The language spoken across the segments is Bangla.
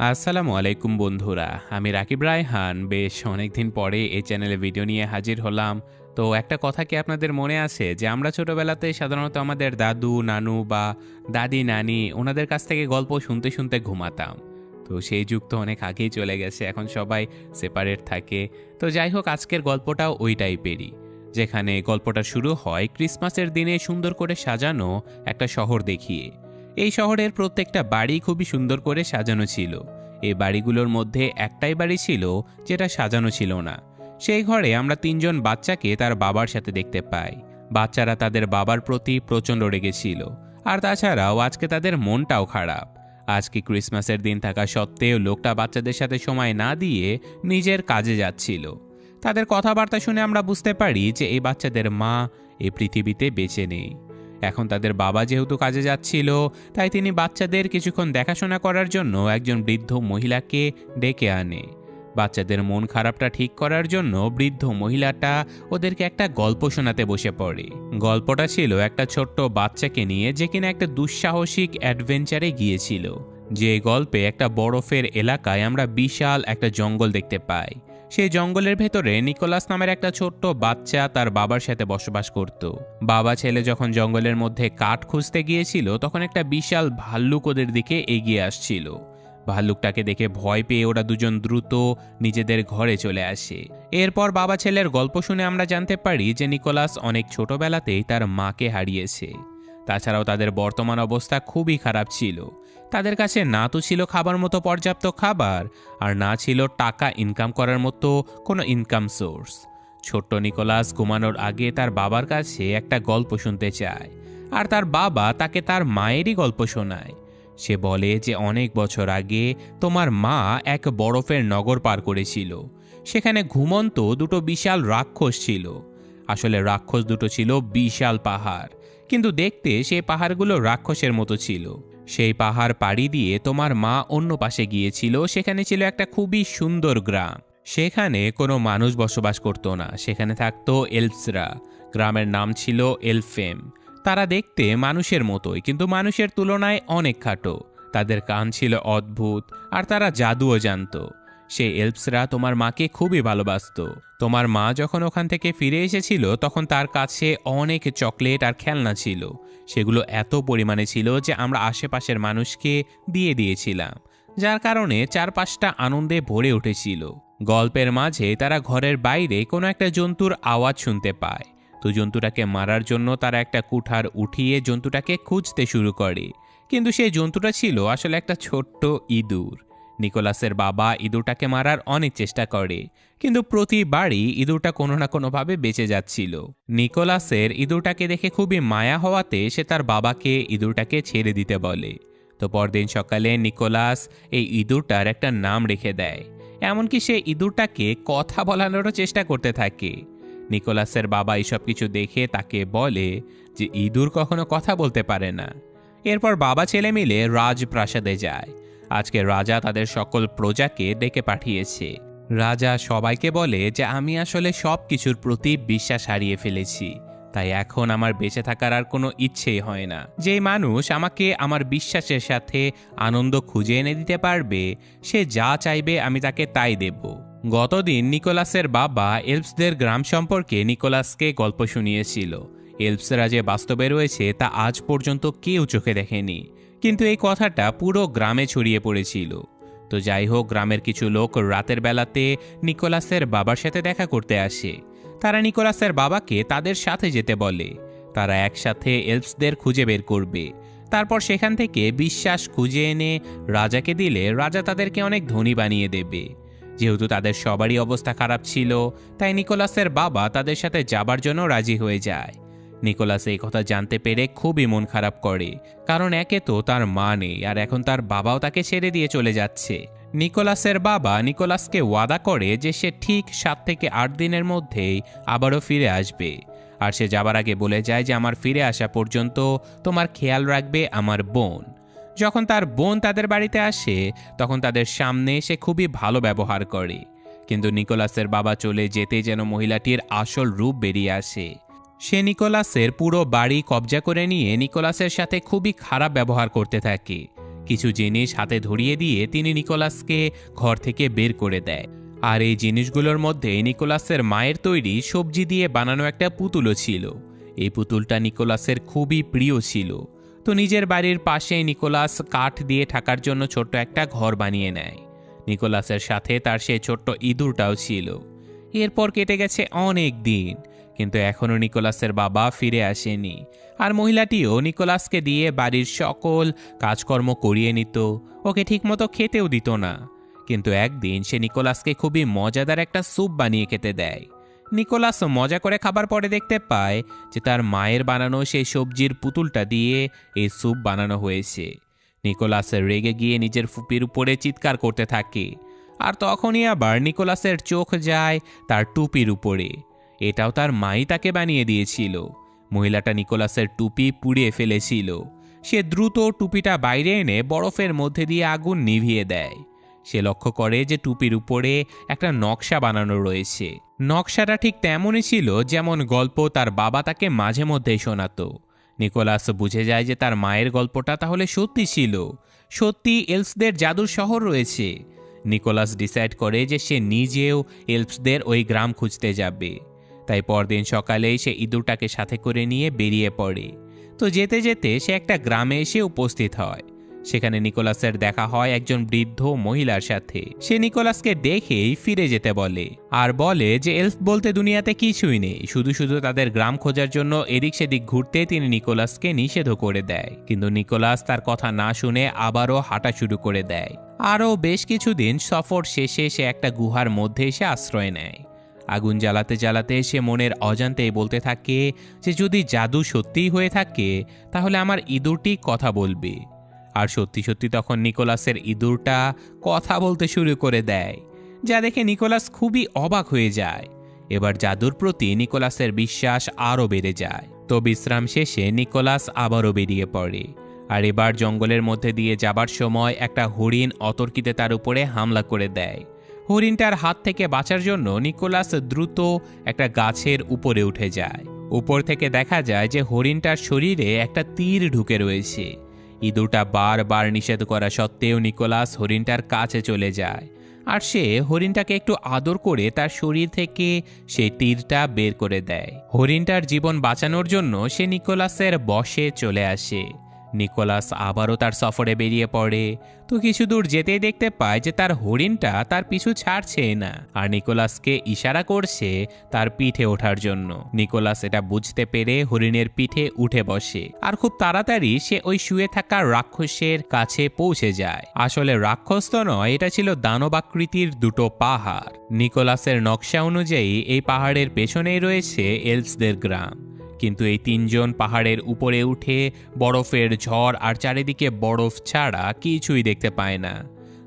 আসসালামু আলাইকুম বন্ধুরা, আমি রাকিব রায়হান। বেশ অনেকদিন পরে এই চ্যানেলে ভিডিও নিয়ে হাজির হলাম। তো একটা কথা কি আপনাদের মনে আছে যে আমরা ছোটবেলাতে সাধারণত আমাদের দাদু নানু বা দাদি নানি ওনাদের কাছ থেকে গল্প শুনতে শুনতে ঘুমাতাম। তো সেই যুগ তো অনেক আগেই চলে গেছে, এখন সবাই সেপারেট থাকে। তো যাই হোক, আজকের গল্পটাও ওই টাইপেরই, যেখানে গল্পটা শুরু হয় ক্রিসমাসের দিনে সুন্দর করে সাজানো একটা শহর দেখিয়ে। এই শহরের প্রত্যেকটা বাড়ি খুবই সুন্দর করে সাজানো ছিল। এই বাড়িগুলোর মধ্যে একটাই বাড়ি ছিল যেটা সাজানো ছিল না। সেই ঘরে আমরা তিনজন বাচ্চাকে তার বাবার সাথে দেখতে পাই। বাচ্চারা তাদের বাবার প্রতি প্রচণ্ড রেগেছিল, আর তাছাড়াও আজকে তাদের মনটাও খারাপ। আজকে ক্রিসমাসের দিন থাকা সত্ত্বেও লোকটা বাচ্চাদের সাথে সময় না দিয়ে নিজের কাজে যাচ্ছিল। তাদের কথাবার্তা শুনে আমরা বুঝতে পারি যে এই বাচ্চাদের মা এই পৃথিবীতে বেঁচে নেই। এখন তাদের বাবা যেহেতু কাজে যাচ্ছিল, তাই তিনি বাচ্চাদের কিছুক্ষণ দেখাশোনা করার জন্য একজন বৃদ্ধ মহিলাকে ডেকে আনে। বাচ্চাদের মন খারাপটা ঠিক করার জন্য বৃদ্ধ মহিলাটা ওদেরকে একটা গল্প শোনাতে বসে পড়ে। গল্পটা ছিল একটা ছোট্ট বাচ্চাকে নিয়ে, যে কিনা একটা দুঃসাহসিক অ্যাডভেঞ্চারে গিয়েছিল। যে গল্পে একটা বরফের এলাকায় আমরা বিশাল একটা জঙ্গল দেখতে পাই। সেই জঙ্গলের ভেতরে নিকোলাস নামের একটা ছোট্ট বাচ্চা তার বাবার সাথে বসবাস করত। বাবা ছেলে যখন জঙ্গলের মধ্যে কাঠ খুঁজতে গিয়েছিল, তখন একটা বিশাল ভাল্লুক ওদের দিকে এগিয়ে আসছিল। ভাল্লুকটাকে দেখে ভয় পেয়ে ওরা দুজন দ্রুত নিজেদের ঘরে চলে আসে। এরপর বাবা ছেলের গল্প শুনে আমরা জানতে পারি যে নিকোলাস অনেক ছোটবেলাতেই তার মাকে হারিয়েছে। তাছাড়াও তাদের বর্তমান অবস্থা খুবই খারাপ ছিল। তাদের কাছে না তো ছিল খাবার মতো পর্যাপ্ত খাবার, আর না ছিল টাকা ইনকাম করার মতো কোনো ইনকাম সোর্স। ছোট্ট নিকোলাস ঘুমানোর আগে তার বাবার কাছে একটা গল্প শুনতে চায়, আর তার বাবা তাকে তার মায়েরই গল্প শোনায়। সে বলে যে অনেক বছর আগে তোমার মা এক বরফের নগর পার করেছিল। সেখানে ঘুমন্ত দুটো বিশাল রাক্ষস ছিল। আসলে রাক্ষস দুটো ছিল বিশাল পাহাড়, কিন্তু দেখতে সেই পাহাড়গুলো রাক্ষসের মতো ছিল। সেই পাহাড় পাড়ি দিয়ে তোমার মা অন্য পাশে গিয়েছিল। সেখানে ছিল একটা খুবই সুন্দর গ্রাম। সেখানে কোনো মানুষ বসবাস করত না, সেখানে থাকতো এলফসরা। গ্রামের নাম ছিল এলফেম। তারা দেখতে মানুষের মতোই, কিন্তু মানুষের তুলনায় অনেক খাটো। তাদের কান ছিল অদ্ভুত, আর তারা জাদুও জানতো। সেই এলফসরা তোমার মাকে খুবই ভালোবাসতো। তোমার মা যখন ওখান থেকে ফিরে এসেছিল, তখন তার কাছে অনেক চকলেট আর খেলনা ছিল। সেগুলো এত পরিমাণে ছিল যে আমরা আশেপাশের মানুষকে দিয়ে দিয়েছিলাম, যার কারণে চারপাশটা আনন্দে ভরে উঠেছিল। গল্পের মাঝে তারা ঘরের বাইরে কোনো একটা জন্তুর আওয়াজ শুনতে পায়। তো জন্তুটাকে মারার জন্য তারা একটা কুঠার উঠিয়ে জন্তুটাকে খুঁজতে শুরু করে, কিন্তু সেই জন্তুটা ছিল আসলে একটা ছোট্ট ইঁদুর। নিকোলাসের বাবা ইঁদুরটাকে মারার অনেক চেষ্টা করে, কিন্তু প্রতিবারই ইঁদুরটা কোনো না কোনোভাবে বেঁচে যাচ্ছিল। নিকোলাসের ইঁদুরটাকে দেখে খুবই মায়া হওয়াতে সে তার বাবাকে ইঁদুরটাকে ছেড়ে দিতে বলে। তো পরদিন সকালে নিকোলাস এই ইঁদুরটার একটা নাম রেখে দেয়। এমনকি সে ইঁদুরটাকে কথা বলানোরও চেষ্টা করতে থাকে। নিকোলাসের বাবা এইসব কিছু দেখে তাকে বলে যে ইঁদুর কখনো কথা বলতে পারে না। এরপর বাবা ছেলে মিলে রাজপ্রাসাদে যায়। আজকে রাজা তাদের সকল প্রজাকে ডেকে পাঠিয়েছে। রাজা সবাইকে বলে যে আমি আসলে সব কিছুর প্রতি বিশ্বাস হারিয়ে ফেলেছি, তাই এখন আমার বেঁচে থাকার আর কোনো ইচ্ছেই হয় না। যেই মানুষ আমাকে আমার বিশ্বাসের সাথে আনন্দ খুঁজে এনে দিতে পারবে, সে যা চাইবে আমি তাকে তাই দেব। গতদিন নিকোলাসের বাবা এলফসদের গ্রাম সম্পর্কে নিকোলাসকে গল্প শুনিয়েছিল। এলফসরা যে বাস্তবে রয়েছে তা আজ পর্যন্ত কেউ চোখে দেখেনি, কিন্তু এই কথাটা পুরো গ্রামে ছড়িয়ে পড়েছিল। তো যাই হোক, গ্রামের কিছু লোক রাতের বেলাতে নিকোলাসের বাবার সাথে দেখা করতে আসে। তারা নিকোলাসের বাবাকে তাদের সাথে যেতে বলে। তারা একসাথে এলফসদের খুঁজে বের করবে। তারপর সেখান থেকে বিশ্বাস খুঁজে এনে রাজাকে দিলে রাজা তাদেরকে অনেক ধনী বানিয়ে দেবে। যেহেতু তাদের সবারই অবস্থা খারাপ ছিল, তাই নিকোলাসের বাবা তাদের সাথে যাবার জন্য রাজি হয়ে যায়। নিকোলাস এই কথা জানতে পেরে খুবই মন খারাপ করে, কারণ একে তো তার মা নেই, আর এখন তার বাবাও তাকে ছেড়ে দিয়ে চলে যাচ্ছে। নিকোলাসের বাবা নিকোলাসকে ওয়াদা করে যে সে ঠিক 7 থেকে 8 দিনের মধ্যেই আবারও ফিরে আসবে। আর সে যাবার আগে বলে যায় যে আমার ফিরে আসা পর্যন্ত তোমার খেয়াল রাখবে আমার বোন। যখন তার বোন তাদের বাড়িতে আসে, তখন তাদের সামনে সে খুবই ভালো ব্যবহার করে, কিন্তু নিকোলাসের বাবা চলে যেতে যেন মহিলাটির আসল রূপ বেরিয়ে আসে। সে নিকোলাসের পুরো বাড়ি কবজা করে নিয়ে নিকোলাসের সাথে খুবই খারাপ ব্যবহার করতে থাকে। কিছু জিনিস হাতে ধরিয়ে দিয়ে তিনি নিকোলাসকে ঘর থেকে বের করে দেয়। আর এই জিনিসগুলোর মধ্যে নিকোলাসের মায়ের তৈরি সবজি দিয়ে বানানো একটা পুতুলও ছিল। এই পুতুলটা নিকোলাসের খুবই প্রিয় ছিল। তো নিজের বাড়ির পাশে নিকোলাস কাঠ দিয়ে থাকার জন্য ছোট্ট একটা ঘর বানিয়ে নেয়। নিকোলাসের সাথে তার সেই ছোট্ট ইঁদুরটাও ছিল। এরপর কেটে গেছে অনেক দিন, কিন্তু এখনও নিকোলাসের বাবা ফিরে আসেনি। আর মহিলাটিও নিকোলাসকে দিয়ে বাড়ির সকল কাজকর্ম করিয়ে নিত, ওকে ঠিকমতো খেতেও দিত না। কিন্তু একদিন সে নিকোলাসকে খুবই মজাদার একটা স্যুপ বানিয়ে খেতে দেয়। নিকোলাস মজা করে খাবার পরে দেখতে পায় যে তার মায়ের বানানো সেই সবজির পুতুলটা দিয়ে এই স্যুপ বানানো হয়েছে। নিকোলাস রেগে গিয়ে নিজের ফুপির উপরে চিৎকার করতে থাকে। আর তখনই আবার নিকোলাসের চোখ যায় তার টুপির উপরে। এটাও তার মাই তাকে বানিয়ে দিয়েছিল। মহিলাটা নিকোলাসের টুপি পুড়িয়ে ফেলেছিল। সে দ্রুত টুপিটা বাইরে এনে বরফের মধ্যে দিয়ে আগুন নিভিয়ে দেয়। সে লক্ষ্য করে যে টুপির উপরে একটা নকশা বানানো রয়েছে। নকশাটা ঠিক তেমনই ছিল যেমন গল্প তার বাবা তাকে মাঝে মধ্যেই শোনাতো। নিকোলাস বুঝে যায় যে তার মায়ের গল্পটা তাহলে সত্যি ছিল, সত্যি এলফসদের জাদুর শহর রয়েছে। নিকোলাস ডিসাইড করে যে সে নিজেও এলফসদের ওই গ্রাম খুঁজতে যাবে। তাই পরদিন সকালেই সে ইঁদুরটাকে সাথে করে নিয়ে বেরিয়ে পড়ে। তো যেতে যেতে সে একটা গ্রামে এসে উপস্থিত হয়। সেখানে নিকোলাসের দেখা হয় একজন বৃদ্ধ মহিলার সাথে। সে নিকোলাসকে দেখেই ফিরে যেতে বলে, আর বলে যে এলফ বলতে দুনিয়াতে কিছুই নেই, শুধু শুধু তাদের গ্রাম খোঁজার জন্য এদিক সেদিক ঘুরতে তিনি নিকোলাসকে নিষেধও করে দেয়। কিন্তু নিকোলাস তার কথা না শুনে আবারও হাঁটা শুরু করে দেয়। আরও বেশ কিছুদিন সফর শেষে সে একটা গুহার মধ্যে এসে আশ্রয় নেয়। আগুন জ্বালাতে জ্বালাতে সে মনের অজান্তেই বলতে থাকে যে যদি জাদু সত্যিই হয়ে থাকে তাহলে আমার ইঁদুরটি কথা বলবে। আর সত্যি সত্যি তখন নিকোলাসের ইঁদুরটা কথা বলতে শুরু করে দেয়, যা দেখে নিকোলাস খুবই অবাক হয়ে যায়। এবার জাদুর প্রতি নিকোলাসের বিশ্বাস আরও বেড়ে যায়। তো বিশ্রাম শেষে নিকোলাস আবারও বেরিয়ে পড়ে। আর এবার জঙ্গলের মধ্যে দিয়ে যাবার সময় একটা হরিণ অতর্কিতে তার উপরে হামলা করে দেয়। হরিণটার হাত থেকে বাঁচার জন্য নিকোলাস দ্রুত একটা গাছের উপরে উঠে যায়। উপর থেকে দেখা যায় যে হরিণটার শরীরে একটা তীর ঢুকে রয়েছে। ইঁদুরটা বারবার নিষেধ করা সত্ত্বেও নিকোলাস হরিণটার কাছে চলে যায়। আর সে হরিণটাকে একটু আদর করে তার শরীর থেকে সেই তীরটা বের করে দেয়। হরিণটার জীবন বাঁচানোর জন্য সে নিকোলাসের বশে চলে আসে। নিকোলাস আবারও তার সফরে বেরিয়ে পড়ে। তো কিছু দূর যেতেই দেখতে পায় যে তার হরিণটা তার পিছু ছাড়ছে না, আর নিকোলাসকে ইশারা করছে তার পিঠে ওঠার জন্য। নিকোলাস এটা বুঝতে পেরে হরিণের পিঠে উঠে বসে। আর খুব তাড়াতাড়ি সে ওই শুয়ে থাকা রাক্ষসের কাছে পৌঁছে যায়। আসলে রাক্ষস তো নয়, এটা ছিল দানবাকৃতির দুটো পাহাড়। নিকোলাসের নকশা অনুযায়ী এই পাহাড়ের পেছনেই রয়েছে এলফসদের গ্রাম। কিন্তু এই তিনজন পাহাড়ের উপরে উঠে বরফের ঝড় আর চারিদিকে বরফ ছাড়া কিছুই দেখতে পায় না।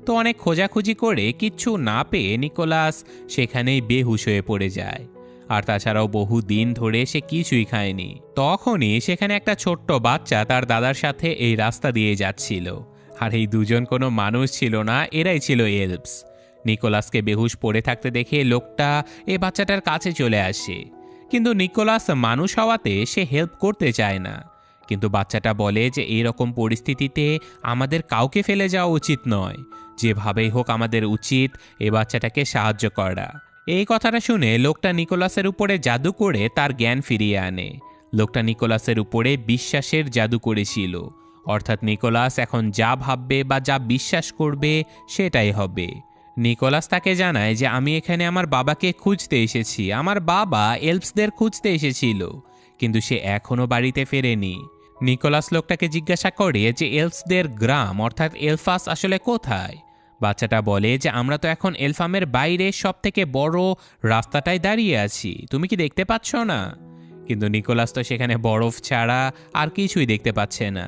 তো অনেক খোঁজাখুঁজি করে কিচ্ছু না পেয়ে নিকোলাস সেখানেই বেহুশ হয়ে পড়ে যায়। আর তাছাড়াও বহু দিন ধরে সে কিছুই খায়নি। তখনই সেখানে একটা ছোট্ট বাচ্চা তার দাদার সাথে এই রাস্তা দিয়ে যাচ্ছিল। আর এই দুজন কোনো মানুষ ছিল না, এরাই ছিল এলফস। নিকোলাসকে বেহুশ পড়ে থাকতে দেখে লোকটা এই বাচ্চাটার কাছে চলে আসে। কিন্তু নিকোলাস মানুষ হওয়াতে সে হেল্প করতে চায় না। কিন্তু বাচ্চাটা বলে যে এইরকম পরিস্থিতিতে আমাদের কাউকে ফেলে যাওয়া উচিত নয়, যেভাবেই হোক আমাদের উচিত এই বাচ্চাটাকে সাহায্য করা। এই কথাটা শুনে লোকটা নিকোলাসের উপরে জাদু করে তার জ্ঞান ফিরিয়ে আনে। লোকটা নিকোলাসের উপরে বিশ্বাসের জাদু করেছিল, অর্থাৎ নিকোলাস এখন যা ভাববে বা যা বিশ্বাস করবে সেটাই হবে। নিকোলাস তাকে জানায় যে আমি এখানে আমার বাবাকে খুঁজতে এসেছি, আমার বাবা এলফসদের খুঁজতে এসেছিল, কিন্তু সে এখনও বাড়িতে ফেরেনি। নিকোলাস লোকটাকে জিজ্ঞাসা করে যে এলফসদের গ্রাম অর্থাৎ এলফাস আসলে কোথায়। বাচ্চাটা বলে যে আমরা তো এখন এলফামের বাইরে সব থেকে বড় রাস্তাটায় দাঁড়িয়ে আছি, তুমি কি দেখতে পাচ্ছ না? কিন্তু নিকোলাস তো সেখানে বরফ ছাড়া আর কিছুই দেখতে পাচ্ছে না।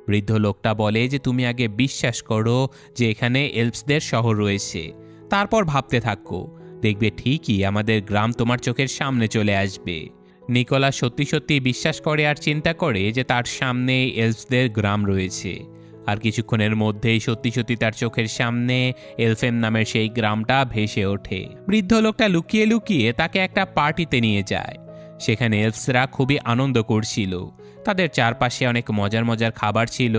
বৃদ্ধ লোকটা বলে যে তুমি আগে বিশ্বাস করো যে এখানে এলফসদের শহর রয়েছে, তারপর ভাবতে থাকো, দেখবে ঠিকই আমাদের গ্রাম তোমার চোখের সামনে চলে আসবে। নিকোলাস সত্যি সত্যি বিশ্বাস করে আর চিন্তা করে যে তার সামনে এলফসদের গ্রাম রয়েছে। আর কিছুক্ষণের মধ্যেই সত্যি সত্যি তার চোখের সামনে এলফেম নামের সেই গ্রামটা ভেসে ওঠে। বৃদ্ধ লোকটা লুকিয়ে লুকিয়ে তাকে একটা পার্টিতে নিয়ে যায়, সেখানে এলফসরা খুবই আনন্দ করছিল। তাদের চারপাশে অনেক মজার মজার খাবার ছিল।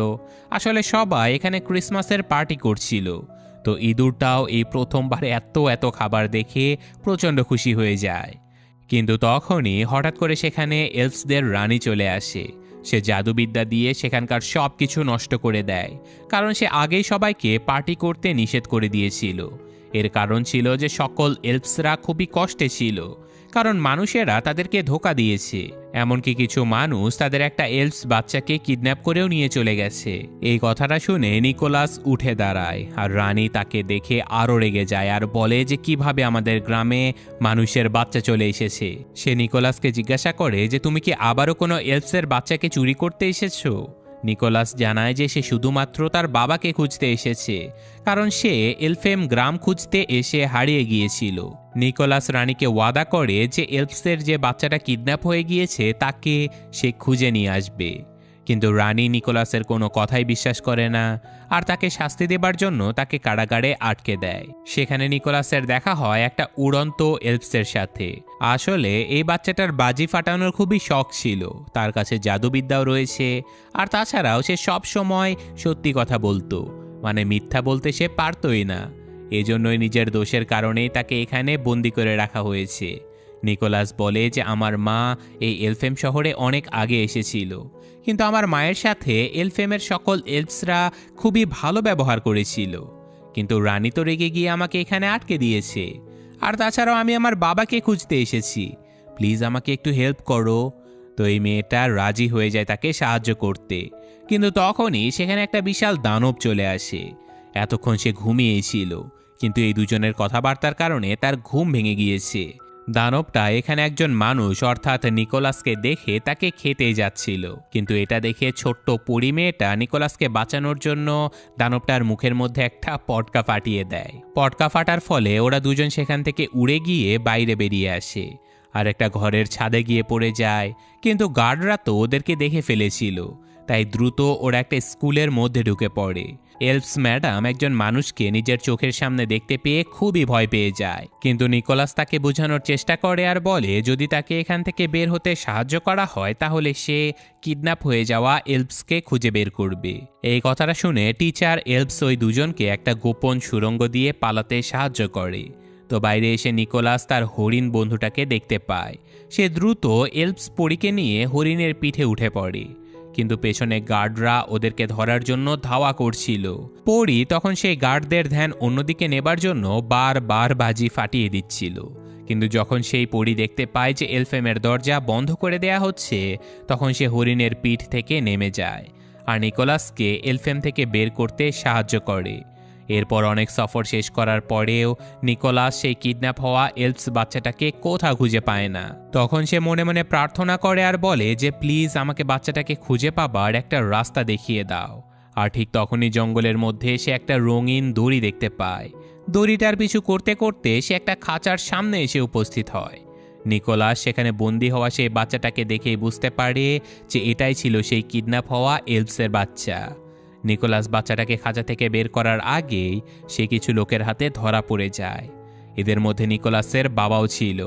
আসলে সবাই এখানে ক্রিসমাসের পার্টি করছিল। তো ইঁদুরটাও এই প্রথমবার এত এত খাবার দেখে প্রচণ্ড খুশি হয়ে যায়। কিন্তু তখনই হঠাৎ করে সেখানে এলফসদের রানী চলে আসে। সে জাদুবিদ্যা দিয়ে সেখানকার সব কিছু নষ্ট করে দেয়, কারণ সে আগেই সবাইকে পার্টি করতে নিষেধ করে দিয়েছিল। এর কারণ ছিল যে সকল এলফসরা খুবই কষ্টে ছিল, কারণ মানুষেরা তাদেরকে ধোঁকা দিয়েছে। এমনকি কিছু মানুষ তাদের একটা এলফস বাচ্চাকে কিডন্যাপ করেও নিয়ে চলে গেছে। এই কথাটা শুনে নিকোলাস উঠে দাঁড়ায়, আর রানী তাকে দেখে আরও রেগে যায় আর বলে যে কিভাবে আমাদের গ্রামে মানুষের বাচ্চা চলে এসেছে। সে নিকোলাসকে জিজ্ঞাসা করে যে তুমি কি আবারও কোনো এলফসের বাচ্চাকে চুরি করতে এসেছো? নিকোলাস জানায় যে সে শুধুমাত্র তার বাবাকে খুঁজতে এসেছে, কারণ সে এলফেম গ্রাম খুঁজতে এসে হারিয়ে গিয়েছিল। নিকোলাস রানীকে ওয়াদা করে যে এলফসের যে বাচ্চাটা কিডন্যাপ হয়ে গিয়েছে তাকে সে খুঁজে নিয়ে আসবে। কিন্তু রানী নিকোলাসের কোনো কথাই বিশ্বাস করে না, আর তাকে শাস্তি দেবার জন্য তাকে কারাগারে আটকে দেয়। সেখানে নিকোলাসের দেখা হয় একটা উড়ন্ত এলফসের সাথে। আসলে এই বাচ্চাটার বাজি ফাটানোর খুবই শখ ছিল, তার কাছে জাদুবিদ্যাও রয়েছে, আর তাছাড়াও সে সব সময় সত্যি কথা বলতো, মানে মিথ্যা বলতে সে পারতই না। এজন্যই নিজের দোষের কারণেই তাকে এখানে বন্দি করে রাখা হয়েছে। নিকোলাস বলে যে আমার মা এই এলফেম শহরে অনেক আগে এসেছিল, কিন্তু আমার মায়ের সাথে এলফেমের সকল এলফসরা খুবই ভালো ব্যবহার করেছিল। কিন্তু রানী তো রেগে গিয়ে আমাকে এখানে আটকে দিয়েছে। আর তাছাড়াও আমি আমার বাবাকে খুঁজতে এসেছি, প্লিজ আমাকে একটু হেল্প করো। তো এই মেয়েটা রাজি হয়ে যায় তাকে সাহায্য করতে। কিন্তু তখনই সেখানে একটা বিশাল দানব চলে আসে। এতক্ষণ সে ঘুমিয়েছিল, কিন্তু এই দুজনের কথাবার্তার কারণে তার ঘুম ভেঙে গিয়েছে। দানবটা এখানে একজন মানুষ অর্থাৎ নিকোলাসকে দেখে তাকে খেতে যাচ্ছিল, কিন্তু এটা দেখে ছোট্ট পরী মেয়েটা নিকোলাসকে বাঁচানোর জন্য দানবটার মুখের মধ্যে একটা পটকা ফাটিয়ে দেয়। পটকা ফাটার ফলে ওরা দুজন সেখান থেকে উড়ে গিয়ে বাইরে বেরিয়ে আসে, আর একটা ঘরের ছাদে গিয়ে পড়ে যায়। কিন্তু গার্ডরা তো ওদেরকে দেখে ফেলেছিল, তাই দ্রুত ওরা একটা স্কুলের মধ্যে ঢুকে পড়ে। এলফস ম্যাডাম একজন মানুষকে নিজের চোখের সামনে দেখতে পেয়ে খুবই ভয় পেয়ে যায়, কিন্তু নিকোলাস তাকে বোঝানোর চেষ্টা করে আর বলে যদি তাকে এখান থেকে বের হতে সাহায্য করা হয় তাহলে সে কিডন্যাপ হয়ে যাওয়া এলফসকে খুঁজে বের করবে। এই কথাটা শুনে টিচার এলফস ওই দুজনকে একটা গোপন সুড়ঙ্গ দিয়ে পালাতে সাহায্য করে। তো বাইরে এসে নিকোলাস তার হরিণ বন্ধুটাকে দেখতে পায়। সে দ্রুত এলফস পরীকে নিয়ে হরিণের পিঠে উঠে পড়ে, কিন্তু পেছনে গার্ডরা ওদেরকে ধরার জন্য ধাওয়া করছিল। পরি তখন সেই গার্ডদের ধ্যান অন্যদিকে নেবার জন্য বারবার বাজি ফাটিয়ে দিচ্ছিল। কিন্তু যখন সেই পরি দেখতে পায় যে এলফেমের দরজা বন্ধ করে দেয়া হচ্ছে, তখন সে হরিণের পিঠ থেকে নেমে যায় আর নিকোলাসকে এলফেম থেকে বের করতে সাহায্য করে। এরপর অনেক সফর শেষ করার পরেও নিকোলাস সেই কিডন্যাপ হওয়া এলফস বাচ্চাটাকে কোথাও খুঁজে পায় না। তখন সে মনে মনে প্রার্থনা করে আর বলে যে প্লিজ আমাকে বাচ্চাটাকে খুঁজে পাবার একটা রাস্তা দেখিয়ে দাও। আর ঠিক তখনই জঙ্গলের মধ্যে সে একটা রঙিন দড়ি দেখতে পায়। দড়িটার পিছু করতে করতে সে একটা খাঁচার সামনে এসে উপস্থিত হয়। নিকোলাস সেখানে বন্দী হওয়া সেই বাচ্চাটাকে দেখেই বুঝতে পারে যে এটাই ছিল সেই কিডন্যাপ হওয়া এলফসের বাচ্চা। নিকোলাস বাচ্চাটাকে খাঁচা থেকে বের করার আগেই সে কিছু লোকের হাতে ধরা পড়ে যায়। এদের মধ্যে নিকোলাসের বাবাও ছিল।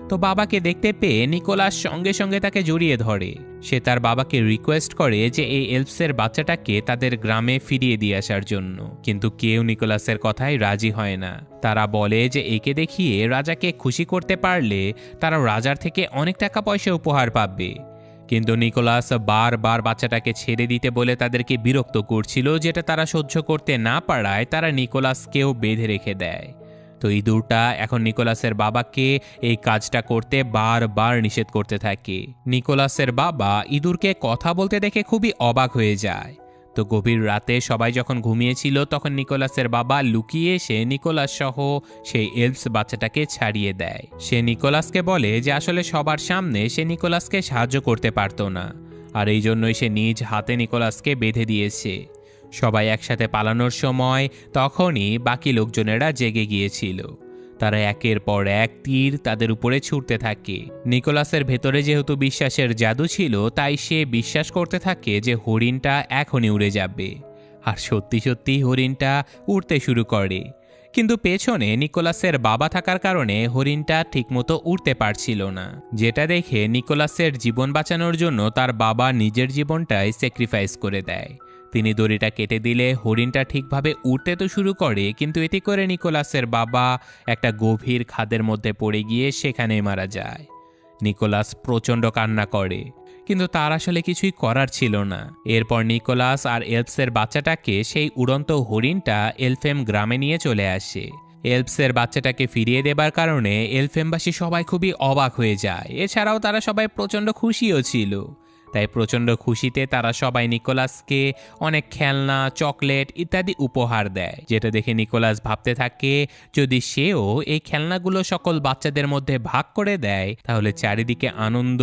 তো বাবাকে দেখতে পেয়ে নিকোলাস সঙ্গে সঙ্গে তাকে জড়িয়ে ধরে। সে তার বাবাকে রিকোয়েস্ট করে যে এই এলফসের বাচ্চাটাকে তাদের গ্রামে ফিরিয়ে দিয়ে আসার জন্য, কিন্তু কেউ নিকোলাসের কথায় রাজি হয় না। তারা বলে যে একে দেখিয়ে রাজাকে খুশি করতে পারলে তারা রাজার থেকে অনেক টাকা পয়সা উপহার পাবে। কিন্তু নিকোলাস বারবার বাচ্চাটাকে ছেড়ে দিতে বলে তাদেরকে বিরক্ত করছিল, যেটা তারা সহ্য করতে না পারায় তারা নিকোলাসকেও বেঁধে রেখে দেয়। তো ইঁদুরটা এখন নিকোলাসের বাবাকে এই কাজটা করতে বারবার নিষেধ করতে থাকে। নিকোলাসের বাবা ইঁদুরকে কথা বলতে দেখে খুবই অবাক হয়ে যায়। তো গভীর রাতে সবাই যখন ঘুমিয়েছিল তখন নিকোলাসের বাবা লুকিয়ে এসে নিকোলাস সহ সেই এলফস বাচ্চাটাকে ছাড়িয়ে দেয়। সে নিকোলাসকে বলে যে আসলে সবার সামনে সে নিকোলাসকে সাহায্য করতে পারত না, আর এই জন্যই সে নিজ হাতে নিকোলাসকে বেঁধে দিয়েছে। সবাই একসাথে পালানোর সময় তখনই বাকি লোকজনেরা জেগে গিয়েছিল। তারা একের পর এক তীর তাদের উপরে ছুটতে থাকে। নিকোলাসের ভেতরে যেহেতু বিশ্বাসের জাদু ছিল, তাই সে বিশ্বাস করতে থাকে যে হরিণটা এখনই উড়ে যাবে। আর সত্যি সত্যি হরিণটা উড়তে শুরু করে। কিন্তু পেছনে নিকোলাসের বাবা থাকার কারণে হরিণটা ঠিকমতো উড়তে পারছিল না, যেটা দেখে নিকোলাসের জীবন বাঁচানোর জন্য তার বাবা নিজের জীবনটাই স্যাক্রিফাইস করে দেয়। তিনি দড়িটা কেটে দিলে হরিণটা ঠিকভাবে উড়তে তো শুরু করে, কিন্তু এতে করে নিকোলাসের বাবা একটা গভীর খাদের মধ্যে পড়ে গিয়ে সেখানেই মারা যায়। নিকোলাস প্রচণ্ড কান্না করে, কিন্তু তার আসলে কিছুই করার ছিল না। এরপর নিকোলাস আর এলপসের বাচ্চাটাকে সেই উড়ন্ত হরিণটা এলফেম গ্রামে নিয়ে চলে আসে। এলপসের বাচ্চাটাকে ফিরিয়ে দেবার কারণে এলফেমবাসী সবাই খুবই অবাক হয়ে যায়। এছাড়াও তারা সবাই প্রচণ্ড খুশিও ছিল। তাই প্রচণ্ড খুশিতে তারা সবাই নিকোলাসকে অনেক খেলনা, চকলেট ইত্যাদি উপহার দেয়, যেটা দেখে নিকোলাস ভাবতে থাকে যদি সেও এই খেলনাগুলো সকল বাচ্চাদের মধ্যে ভাগ করে দেয় তাহলে চারিদিকে আনন্দ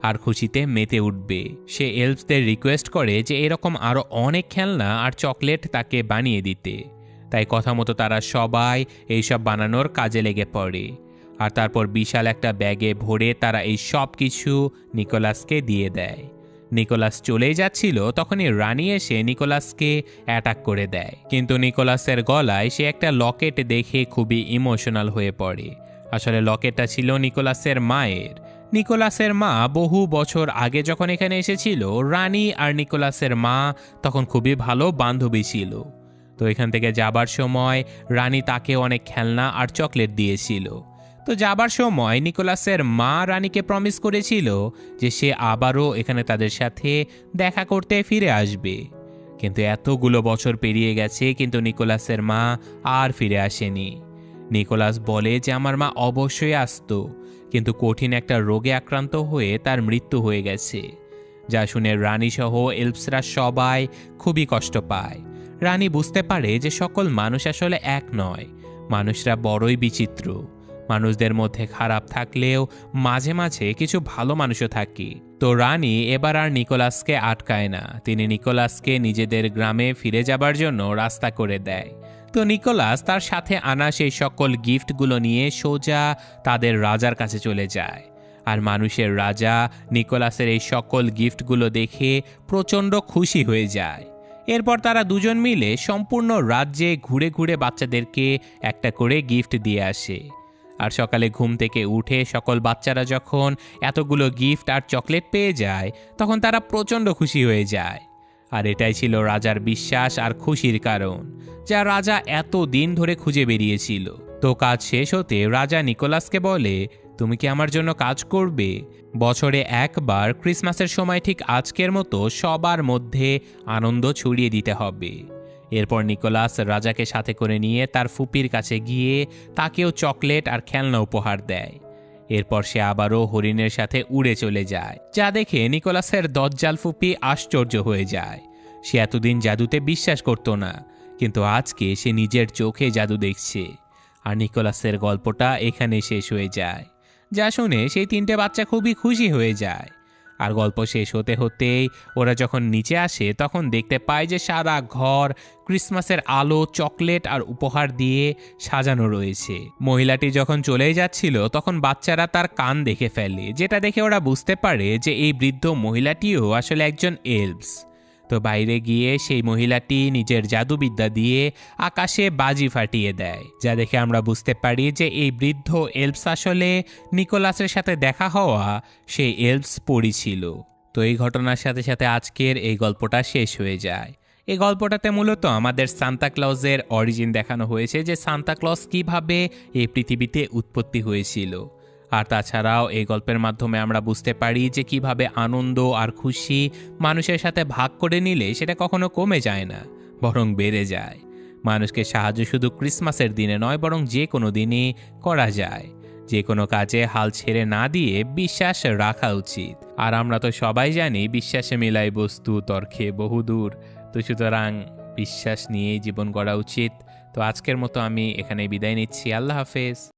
আর খুশিতে মেতে উঠবে। সে এলফদের রিকোয়েস্ট করে যে এরকম আরও অনেক খেলনা আর চকলেট তাকে বানিয়ে দিতে। তাই কথা মতো তারা সবাই এইসব বানানোর কাজে লেগে পড়ে। আর তারপর বিশাল একটা ব্যাগে ভরে তারা এই সব কিছু নিকোলাসকে দিয়ে দেয়। নিকোলাস চলেই যাচ্ছিল, তখনই রানী এসে নিকোলাসকে অ্যাটাক করে দেয়। কিন্তু নিকোলাসের গলায় সে একটা লকেট দেখে খুবই ইমোশনাল হয়ে পড়ে। আসলে লকেটটা ছিল নিকোলাসের মায়ের। নিকোলাসের মা বহু বছর আগে যখন এখানে এসেছিল, রানী আর নিকোলাসের মা তখন খুবই ভালো বান্ধবী ছিল। তো এখান থেকে যাবার সময় রানী তাকে অনেক খেলনা আর চকলেট দিয়েছিল। তো যাবার সময় নিকোলাসের মা রানীকে প্রমিস করেছিল যে সে আবারও এখানে তাদের সাথে দেখা করতে ফিরে আসবে। কিন্তু এতগুলো বছর পেরিয়ে গেছে, কিন্তু নিকোলাসের মা আর ফিরে আসেনি। নিকোলাস বলে যে আমার মা অবশ্যই আসতো, কিন্তু কঠিন একটা রোগে আক্রান্ত হয়ে তার মৃত্যু হয়ে গেছে। যা শুনে রানী সহ এলপসরা সবাই খুবই কষ্ট পায়। রানী বুঝতে পারে যে সকল মানুষ আসলে এক নয়, মানুষরা বড়ই বিচিত্র। মানুষদের মধ্যে খারাপ থাকলেও মাঝে মাঝে কিছু ভালো মানুষও থাকে। তো রানী এবার আর নিকোলাসকে আটকায় না, তিনি নিকোলাসকে নিজেদের গ্রামে ফিরে যাবার জন্য রাস্তা করে দেয়। তো নিকোলাস তার সাথে আনা সেই সকল গিফটগুলো নিয়ে সোজা তাদের রাজার কাছে চলে যায়। আর মানুষের রাজা নিকোলাসের এই সকল গিফটগুলো দেখে প্রচণ্ড খুশি হয়ে যায়। এরপর তারা দুজন মিলে সম্পূর্ণ রাজ্যে ঘুরে ঘুরে বাচ্চাদেরকে একটা করে গিফট দিয়ে আসে। আর সকালে ঘুম থেকে উঠে সকল বাচ্চারা যখন এতগুলো গিফট আর চকলেট পেয়ে যায় তখন তারা প্রচণ্ড খুশি হয়ে যায়। আর এটাই ছিল রাজার বিশ্বাস আর খুশির কারণ, যা রাজা এত দিন ধরে খুঁজে বেরিয়েছিল। তো কাজ শেষ হতে রাজা নিকোলাসকে বলে, তুমি কি আমার জন্য কাজ করবে? বছরে একবার ক্রিসমাসের সময় ঠিক আজকের মতো সবার মধ্যে আনন্দ ছড়িয়ে দিতে হবে। এরপর নিকোলাস রাজাকে সাথে করে নিয়ে তার ফুপির কাছে গিয়ে তাকেও চকলেট আর খেলনা উপহার দেয়। এরপর সে আবারও হরিণের সাথে উড়ে চলে যায়, যা দেখে নিকোলাসের দজ্জাল ফুপি আশ্চর্য হয়ে যায়। সে এতদিন জাদুতে বিশ্বাস করত না, কিন্তু আজকে সে নিজের চোখে জাদু দেখছে। আর নিকোলাসের গল্পটা এখানে শেষ হয়ে যায়, যা শুনে সেই তিনটে বাচ্চা খুবই খুশি হয়ে যায়। আর গল্প শেষ হতে হতেই ওরা যখন নিচে আসে তখন দেখতে পায় যে সারা ঘর ক্রিসমাসের আলো, চকলেট আর উপহার দিয়ে সাজানো রয়েছে। মহিলাটি যখন চলেই যাচ্ছিল তখন বাচ্চারা তার কান দেখে ফেলে, যেটা দেখে ওরা বুঝতে পারে যে এই বৃদ্ধ মহিলাটিও আসলে একজন এলপস। তো বাইরে গিয়ে সেই মহিলাটি নিজের জাদুবিদ্যা দিয়ে আকাশে বাজি ফাটিয়ে দেয়, যা দেখে আমরা বুঝতে পারি যে এই বৃদ্ধ এলপস আসলে নিকোলাসের সাথে দেখা হওয়া সেই এলপস পরী ছিল। তো এই ঘটনার সাথে সাথে আজকের এই গল্পটা শেষ হয়ে যায়। এই গল্পটাতে মূলত আমাদের সান্তা ক্লজের অরিজিন দেখানো হয়েছে, যে সান্তা ক্লজ কীভাবে এই পৃথিবীতে উৎপত্তি হয়েছিল। আর তাছাড়াও এই গল্পের মাধ্যমে আমরা বুঝতে পারি যে কিভাবে আনন্দ আর খুশি মানুষের সাথে ভাগ করে নিলে সেটা কখনো কমে যায় না, বরং বেড়ে যায়। মানুষকে সাহায্য শুধু ক্রিসমাসের দিনে নয়, বরং যে কোনো দিনই করা যায়। যে কোনো কাজে হাল ছেড়ে না দিয়ে বিশ্বাস রাখা উচিত। আর আমরা তো সবাই জানি বিশ্বাসে মিলাই বস্তু তর্কে বহুদূর। তো সুতরাং বিশ্বাস নিয়েই জীবন গড়া উচিত। তো আজকের মতো আমি এখানে বিদায় নিচ্ছি। আল্লাহ হাফেজ।